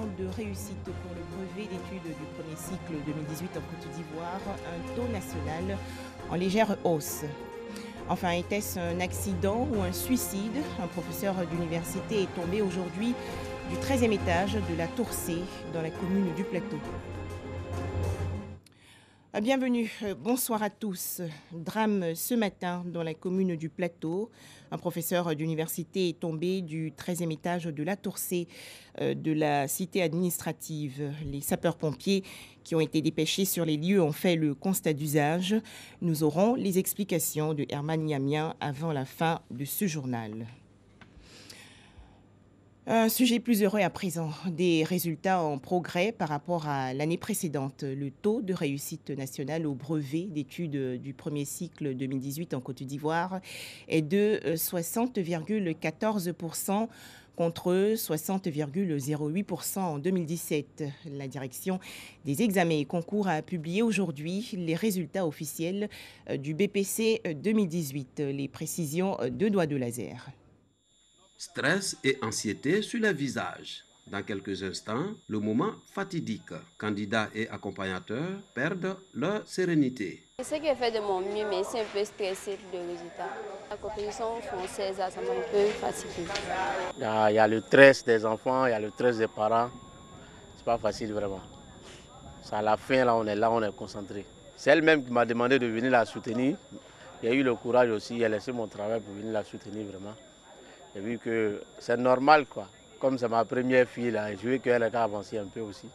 de réussite pour le brevet d'études du premier cycle 2018 en Côte d'Ivoire, un taux national en légère hausse. Enfin, était-ce un accident ou un suicide? Un professeur d'université est tombé aujourd'hui du 13e étage de la Tour C dans la commune du Plateau. Bienvenue, bonsoir à tous. Drame ce matin dans la commune du Plateau. Un professeur d'université est tombé du 13e étage de la Tour C de la cité administrative. Les sapeurs-pompiers qui ont été dépêchés sur les lieux ont fait le constat d'usage. Nous aurons les explications de Herman Niamien avant la fin de ce journal. Un sujet plus heureux à présent, des résultats en progrès par rapport à l'année précédente. Le taux de réussite nationale au brevet d'études du premier cycle 2018 en Côte d'Ivoire est de 60,14% contre 60,08% en 2017. La direction des examens et concours a publié aujourd'hui les résultats officiels du BPC 2018. Les précisions de Doigt de Laser. Stress et anxiété sur les visages. Dans quelques instants, le moment fatidique. Candidats et accompagnateurs perdent leur sérénité. C'est ce qui est fait de mon mieux, mais c'est un peu stressé pour le résultat. La compétition française, ça m'a un peu fatigué. Il y a le stress des enfants, il y a le stress des parents. C'est pas facile vraiment. C'est à la fin, là, on est concentré. C'est elle-même qui m'a demandé de venir la soutenir. Il y a eu le courage aussi, elle a laissé mon travail pour venir la soutenir vraiment. J'ai vu que c'est normal, quoi. Comme c'est ma première fille, là, je veux qu'elle ait avancé un peu aussi.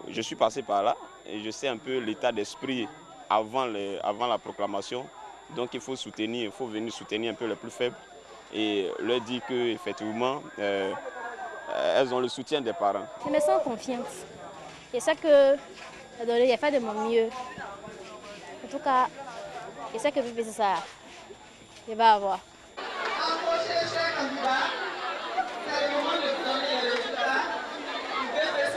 Je suis passé par là et je sais un peu l'état d'esprit avant la proclamation. Donc il faut soutenir, il faut venir soutenir un peu les plus faibles et leur dire qu'effectivement, elles ont le soutien des parents. Je me sens confiante. Je sais que j'ai fait de mon mieux. En tout cas, je sais que c'est ça. Je vais avoir. C'est le moment de donner les résultats du BPC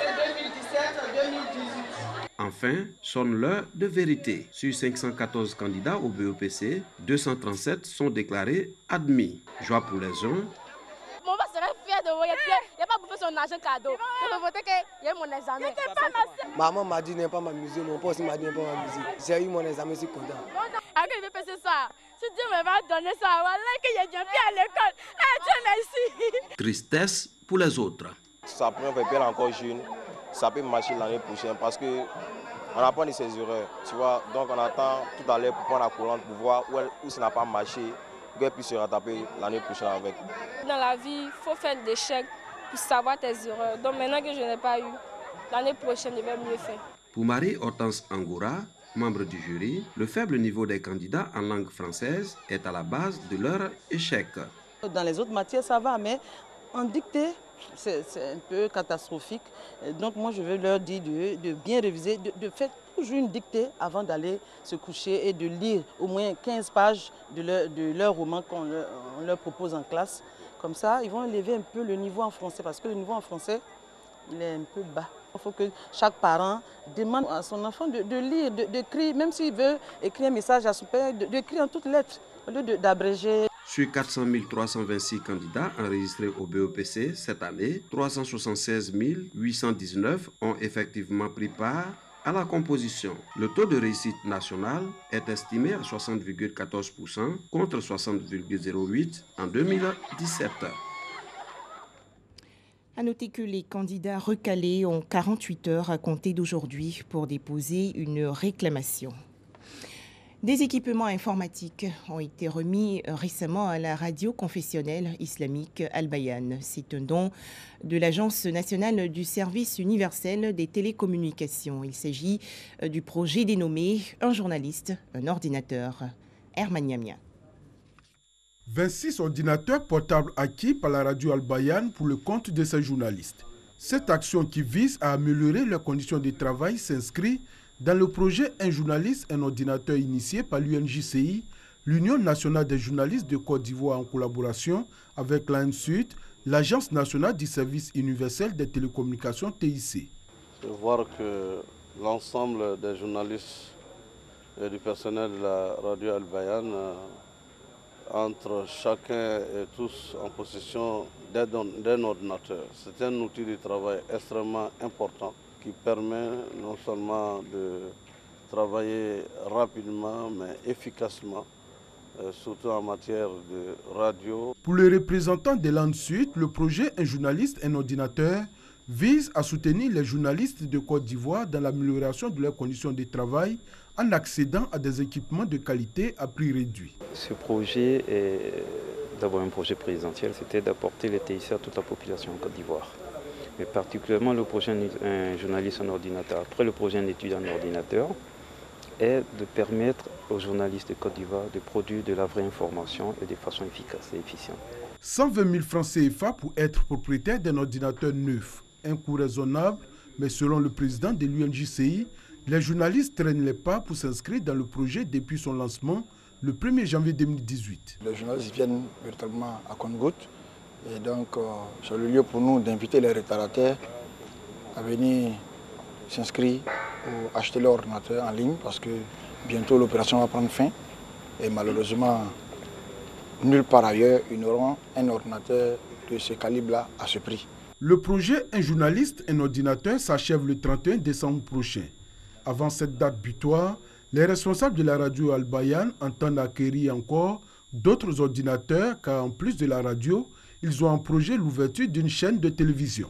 2017-2018. Enfin, sonne l'heure de vérité. Sur 514 candidats au BEPC, 237 sont déclarés admis. Joie pour les uns. Mon père serait fier de moi. Il n'a pas bouffé son argent cadeau. Je veux voter qu'il y ait mon examen. Maman m'a dit de ne pas m'amuser, mon père aussi m'a dit de ne pas m'amuser. J'ai eu mon examen, je suis content. Avec le BPC ça, si Dieu me va donner ça, voilà que j'ai bien fait à l'école. Dieu merci. Tristesse pour les autres. Ça prend un peu encore jeune, ça peut marcher l'année prochaine parce que on apprend de ses erreurs, tu vois. Donc on attend tout à l'heure pour prendre la courante pour voir où ça n'a pas marché, qu'elle puisse se rattraper l'année prochaine avec. Dans la vie, il faut faire des chèques pour savoir tes erreurs. Donc maintenant que je n'ai pas eu, l'année prochaine, je vais mieux faire. Pour Marie-Hortense Angoura, membre du jury, le faible niveau des candidats en langue française est à la base de leur échec. Dans les autres matières, ça va, mais en dictée, c'est un peu catastrophique. Donc moi, je veux leur dire de bien réviser, de faire toujours une dictée avant d'aller se coucher et de lire au moins 15 pages de leur roman qu'on leur propose en classe. Comme ça, ils vont élever un peu le niveau en français, parce que le niveau en français, il est un peu bas. Il faut que chaque parent demande à son enfant de lire, d'écrire, même s'il veut écrire un message à son père, d'écrire en toutes lettres, au lieu d'abréger. Sur 400 326 candidats enregistrés au BEPC cette année, 376 819 ont effectivement pris part à la composition. Le taux de réussite national est estimé à 60,14% contre 60,08% en 2017. À noter que les candidats recalés ont 48 heures à compter d'aujourd'hui pour déposer une réclamation. Des équipements informatiques ont été remis récemment à la radio confessionnelle islamique Al-Bayan. C'est un don de l'Agence nationale du service universel des télécommunications. Il s'agit du projet dénommé « Un journaliste, un ordinateur ». Herman Niamien. 26 ordinateurs portables acquis par la radio Al-Bayan pour le compte de ces journalistes. Cette action qui vise à améliorer leurs conditions de travail s'inscrit dans le projet Un journaliste, un ordinateur initié par l'UNJCI, l'Union nationale des journalistes de Côte d'Ivoire en collaboration avec l'ANSUD, l'Agence nationale du service universel des télécommunications TIC. Je veux voir que l'ensemble des journalistes et du personnel de la radio Al-Bayan entre chacun et tous en possession d'un ordinateur. C'est un outil de travail extrêmement important qui permet non seulement de travailler rapidement mais efficacement, surtout en matière de radio. Pour les représentants de l'ANSUD, le projet Un journaliste, un ordinateur vise à soutenir les journalistes de Côte d'Ivoire dans l'amélioration de leurs conditions de travail en accédant à des équipements de qualité à prix réduit. Ce projet est d'abord un projet présidentiel, c'était d'apporter les TIC à toute la population en Côte d'Ivoire. Mais particulièrement le projet Un journaliste en ordinateur, après le projet Un étudiant en ordinateur, est de permettre aux journalistes de Côte d'Ivoire de produire de la vraie information et de façon efficace et efficiente. 120 000 francs CFA pour être propriétaire d'un ordinateur neuf. Un coût raisonnable, mais selon le président de l'UNJCI, les journalistes traînent les pas pour s'inscrire dans le projet depuis son lancement le 1er janvier 2018. Les journalistes viennent véritablement à compte-gouttes et donc c'est le lieu pour nous d'inviter les retardataires à venir s'inscrire ou acheter leur ordinateur en ligne parce que bientôt l'opération va prendre fin et malheureusement nulle part ailleurs ils n'auront un ordinateur de ce calibre-là à ce prix. Le projet Un journaliste, un ordinateur s'achève le 31 décembre prochain. Avant cette date butoir, les responsables de la radio Al-Bayan entendent acquérir encore d'autres ordinateurs car en plus de la radio, ils ont en projet l'ouverture d'une chaîne de télévision.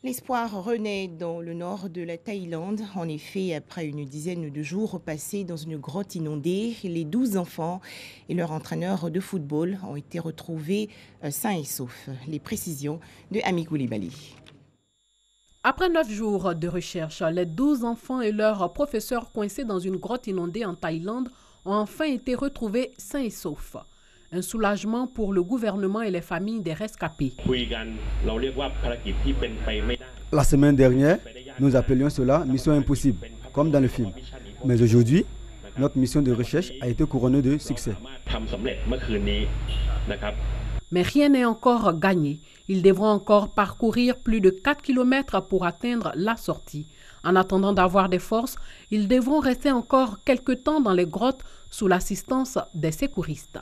L'espoir renaît dans le nord de la Thaïlande. En effet, après une dizaine de jours passés dans une grotte inondée, les 12 enfants et leur entraîneur de football ont été retrouvés sains et saufs. Les précisions de Ami Koulibaly. Après 9 jours de recherche, les 12 enfants et leurs professeurs coincés dans une grotte inondée en Thaïlande ont enfin été retrouvés sains et saufs. Un soulagement pour le gouvernement et les familles des rescapés. La semaine dernière, nous appelions cela mission impossible, comme dans le film. Mais aujourd'hui, notre mission de recherche a été couronnée de succès. Mais rien n'est encore gagné. Ils devront encore parcourir plus de 4 km pour atteindre la sortie. En attendant d'avoir des forces, ils devront rester encore quelque temps dans les grottes sous l'assistance des secouristes.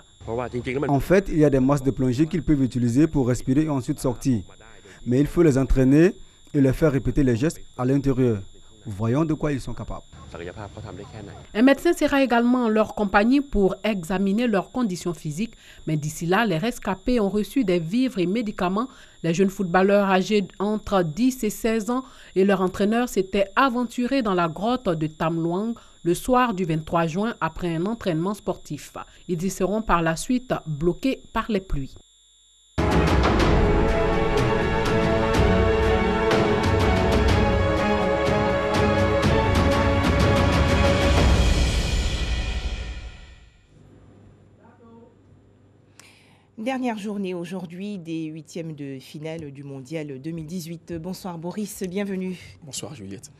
En fait, il y a des masques de plongée qu'ils peuvent utiliser pour respirer et ensuite sortir. Mais il faut les entraîner et leur faire répéter les gestes à l'intérieur. Voyons de quoi ils sont capables. Un médecin sera également en leur compagnie pour examiner leurs conditions physiques. Mais d'ici là, les rescapés ont reçu des vivres et médicaments. Les jeunes footballeurs âgés entre 10 et 16 ans et leur entraîneur s'étaient aventurés dans la grotte de Tam Luang le soir du 23 juin après un entraînement sportif. Ils y seront par la suite bloqués par les pluies. Dernière journée aujourd'hui des huitièmes de finale du Mondial 2018. Bonsoir Boris, bienvenue. Bonsoir Juliette.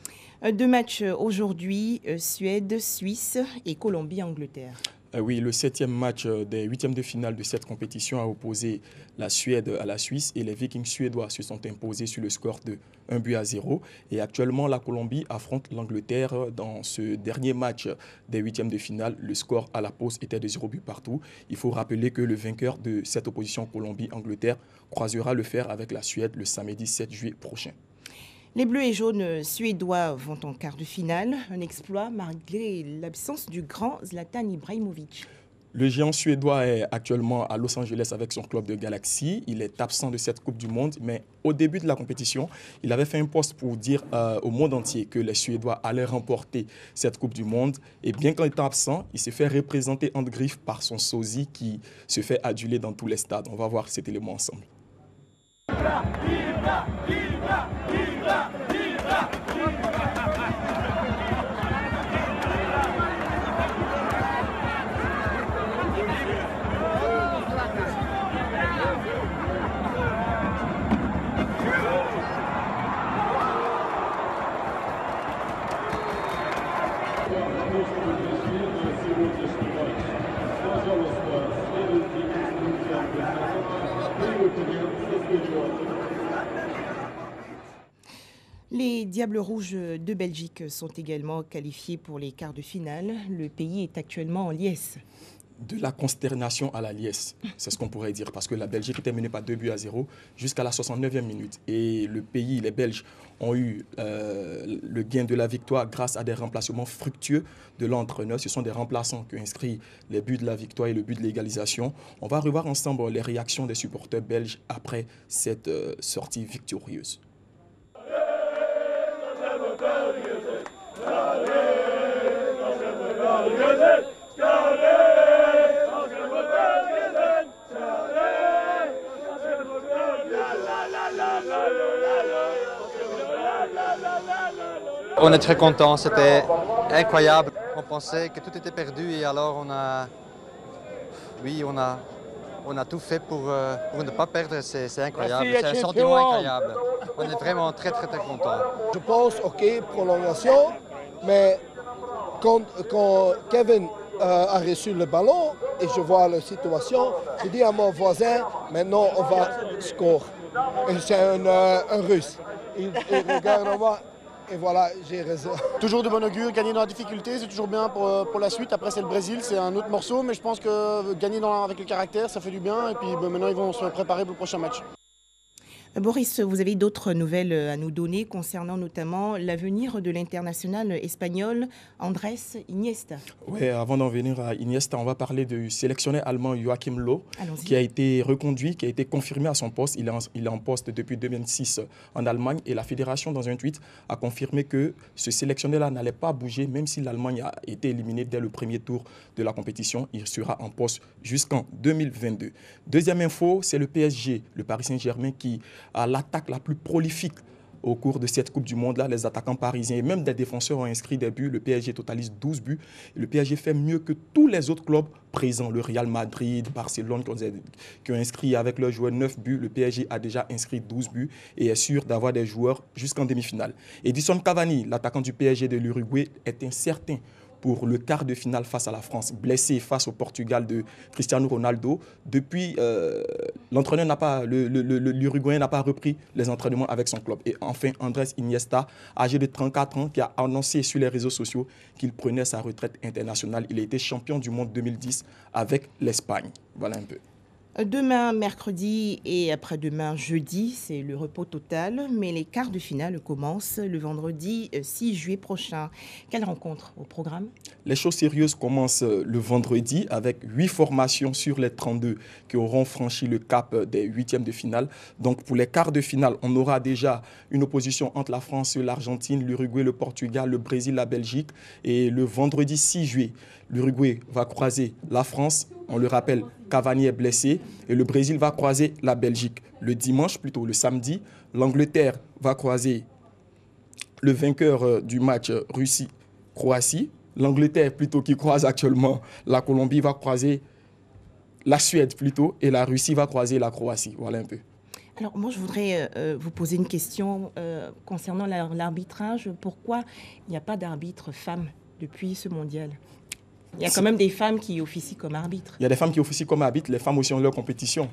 2 matchs aujourd'hui, Suède, Suisse et Colombie-Angleterre. Oui, le 7e match des huitièmes de finale de cette compétition a opposé la Suède à la Suisse et les Vikings suédois se sont imposés sur le score de 1-0. Et actuellement, la Colombie affronte l'Angleterre dans ce dernier match des huitièmes de finale. Le score à la pause était de 0 but partout. Il faut rappeler que le vainqueur de cette opposition Colombie-Angleterre croisera le fer avec la Suède le samedi 7 juillet prochain. Les Bleus et Jaunes suédois vont en quart de finale. Un exploit malgré l'absence du grand Zlatan Ibrahimovic. Le géant suédois est actuellement à Los Angeles avec son club de Galaxy. Il est absent de cette Coupe du Monde, mais au début de la compétition, il avait fait un post pour dire au monde entier que les Suédois allaient remporter cette Coupe du Monde. Et bien qu'en étant absent, il s'est fait représenter en griffe par son sosie qui se fait aduler dans tous les stades. On va voir cet élément ensemble. Vibra, vibra, vibra, vibra, vibra. Les Diables Rouges de Belgique sont également qualifiés pour les quarts de finale. Le pays est actuellement en liesse. de la consternation à la liesse, c'est ce qu'on pourrait dire, parce que la Belgique était menée par 2-0 jusqu'à la 69e minute. Et le pays, les Belges, ont eu le gain de la victoire grâce à des remplacements fructueux de l'entraîneur. Ce sont des remplaçants qui ont inscrit les buts de la victoire et le but de l'égalisation. On va revoir ensemble les réactions des supporters belges après cette sortie victorieuse. On est très contents, c'était incroyable. On pensait que tout était perdu et alors on a tout fait pour ne pas perdre, c'est incroyable, c'est un sentiment incroyable. On est vraiment très contents. Je pense, ok, prolongation, mais quand Kevin a reçu le ballon et je vois la situation, je dis à mon voisin, maintenant on va score. Et c'est un Russe. Il regarde moi. Et voilà, j'ai raison. Toujours de bon augure, gagner dans la difficulté, c'est toujours bien pour la suite. Après, c'est le Brésil, c'est un autre morceau, mais je pense que gagner avec le caractère, ça fait du bien. Et puis maintenant, ils vont se préparer pour le prochain match. Boris, vous avez d'autres nouvelles à nous donner concernant notamment l'avenir de l'international espagnol Andrés Iniesta. Oui, avant d'en venir à Iniesta, on va parler du sélectionneur allemand Joachim Löw, qui a été reconduit, qui a été confirmé à son poste. Il est en poste depuis 2006 en Allemagne et la fédération, dans un tweet, a confirmé que ce sélectionneur-là n'allait pas bouger, même si l'Allemagne a été éliminée dès le premier tour de la compétition. Il sera en poste jusqu'en 2022. Deuxième info, c'est le PSG, le Paris Saint-Germain, qui à l'attaque la plus prolifique au cours de cette Coupe du Monde-là. Les attaquants parisiens et même des défenseurs ont inscrit des buts. Le PSG totalise 12 buts. Et le PSG fait mieux que tous les autres clubs présents. Le Real Madrid, Barcelone, qui ont inscrit avec leurs joueurs 9 buts. Le PSG a déjà inscrit 12 buts et est sûr d'avoir des joueurs jusqu'en demi-finale. Edison Cavani, l'attaquant du PSG de l'Uruguay, est incertain pour le quart de finale face à la France, blessé face au Portugal de Cristiano Ronaldo. Depuis, l'Uruguayen n'a pas repris les entraînements avec son club. Et enfin, Andrés Iniesta, âgé de 34 ans, qui a annoncé sur les réseaux sociaux qu'il prenait sa retraite internationale. Il a été champion du monde 2010 avec l'Espagne. Voilà un peu. Demain, mercredi et après-demain, jeudi, c'est le repos total. Mais les quarts de finale commencent le vendredi 6 juillet prochain. Quelle rencontre au programme? Les choses sérieuses commencent le vendredi avec 8 formations sur les 32 qui auront franchi le cap des huitièmes de finale. Donc pour les quarts de finale, on aura déjà une opposition entre la France et l'Argentine, l'Uruguay, le Portugal, le Brésil, la Belgique. Et le vendredi 6 juillet, l'Uruguay va croiser la France. On le rappelle, Cavani est blessé et le Brésil va croiser la Belgique. Le dimanche, plutôt le samedi, l'Angleterre va croiser le vainqueur du match Russie-Croatie. L'Angleterre, plutôt, qui croise actuellement la Colombie, va croiser la Suède, plutôt, et la Russie va croiser la Croatie. Voilà un peu. Alors, moi, je voudrais vous poser une question concernant l'arbitrage. Pourquoi il n'y a pas d'arbitre femme depuis ce mondial ? Il y a quand même des femmes qui officient comme arbitres. Il y a des femmes qui officient comme arbitres. Les femmes aussi ont leur compétition.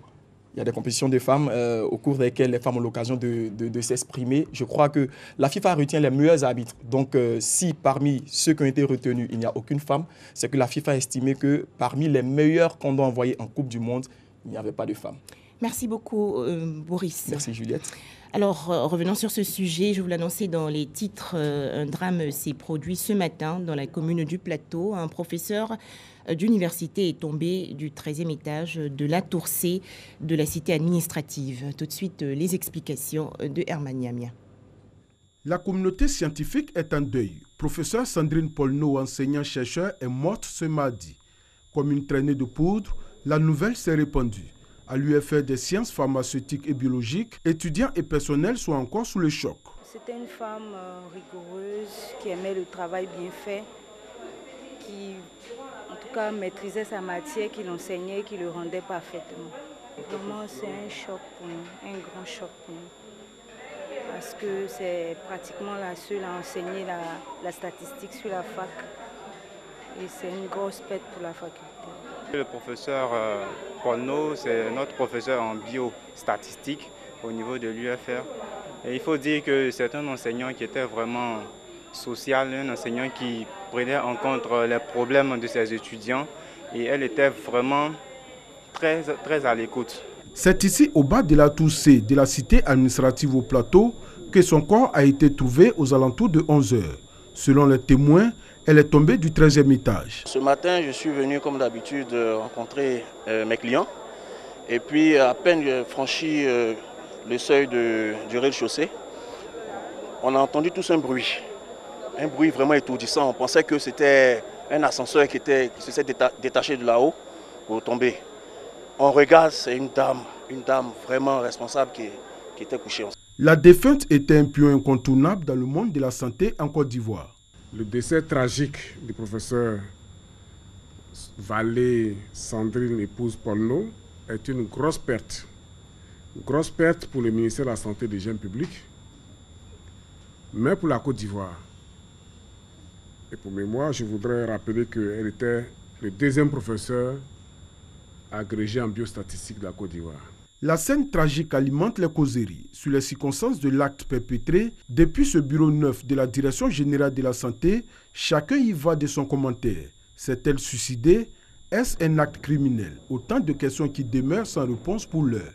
Il y a des compétitions de femmes au cours desquelles les femmes ont l'occasion de s'exprimer. Je crois que la FIFA retient les meilleurs arbitres. Donc, si parmi ceux qui ont été retenus, il n'y a aucune femme, c'est que la FIFA a estimé que parmi les meilleurs qu'on doit envoyer en Coupe du Monde, il n'y avait pas de femmes. Merci beaucoup, Boris. Merci, Juliette. Alors, revenons sur ce sujet. Je vous l'annonçais dans les titres. Un drame s'est produit ce matin dans la commune du Plateau. Un professeur d'université est tombé du 13e étage de la tour C de la cité administrative. Tout de suite, les explications de Herman Niamia. La communauté scientifique est en deuil. Professeur Sandrine Polno, enseignant-chercheur, est morte ce mardi. Comme une traînée de poudre, la nouvelle s'est répandue. À l'UFR des sciences pharmaceutiques et biologiques, étudiants et personnels sont encore sous le choc. C'était une femme rigoureuse, qui aimait le travail bien fait, qui en tout cas maîtrisait sa matière, qui l'enseignait, qui le rendait parfaitement. Vraiment, c'est un choc pour nous, un grand choc pour nous. Parce que c'est pratiquement la seule à enseigner la statistique sur la fac. Et c'est une grosse perte pour la faculté. Le professeur Polno, c'est notre professeur en biostatistique au niveau de l'UFR. Et il faut dire que c'est un enseignant qui était vraiment social, un enseignant qui prenait en compte les problèmes de ses étudiants et elle était vraiment très à l'écoute. C'est ici au bas de la tour C de la cité administrative au plateau que son corps a été trouvé aux alentours de 11 h. Selon les témoins, elle est tombée du 13e étage. Ce matin, je suis venu comme d'habitude rencontrer mes clients. Et puis à peine franchi le seuil du rez-de-chaussée, on a entendu tous un bruit vraiment étourdissant. On pensait que c'était un ascenseur qui s'est détaché de là-haut pour tomber. On regarde, c'est une dame vraiment responsable qui était couchée. La défunte était un pion incontournable dans le monde de la santé en Côte d'Ivoire. Le décès tragique du professeur Vallée Sandrine, épouse Polno, est une grosse perte. Une grosse perte pour le ministère de la Santé et des Hygiène publique, mais pour la Côte d'Ivoire. Et pour mémoire, je voudrais rappeler qu'elle était le 2e professeur agrégé en biostatistique de la Côte d'Ivoire. La scène tragique alimente les causeries sur les circonstances de l'acte perpétré. Depuis ce bureau 9 de la Direction générale de la santé, chacun y va de son commentaire. S'est-elle suicidée? Est-ce un acte criminel? Autant de questions qui demeurent sans réponse pour l'heure.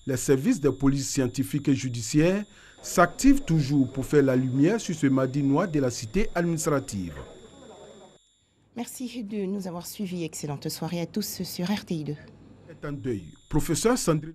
Les services de police scientifique et judiciaire s'activent toujours pour faire la lumière sur ce mardi noir de la cité administrative. Merci de nous avoir suivis. Excellente soirée à tous sur RTI2. C'est un deuil. Professeur Sandrine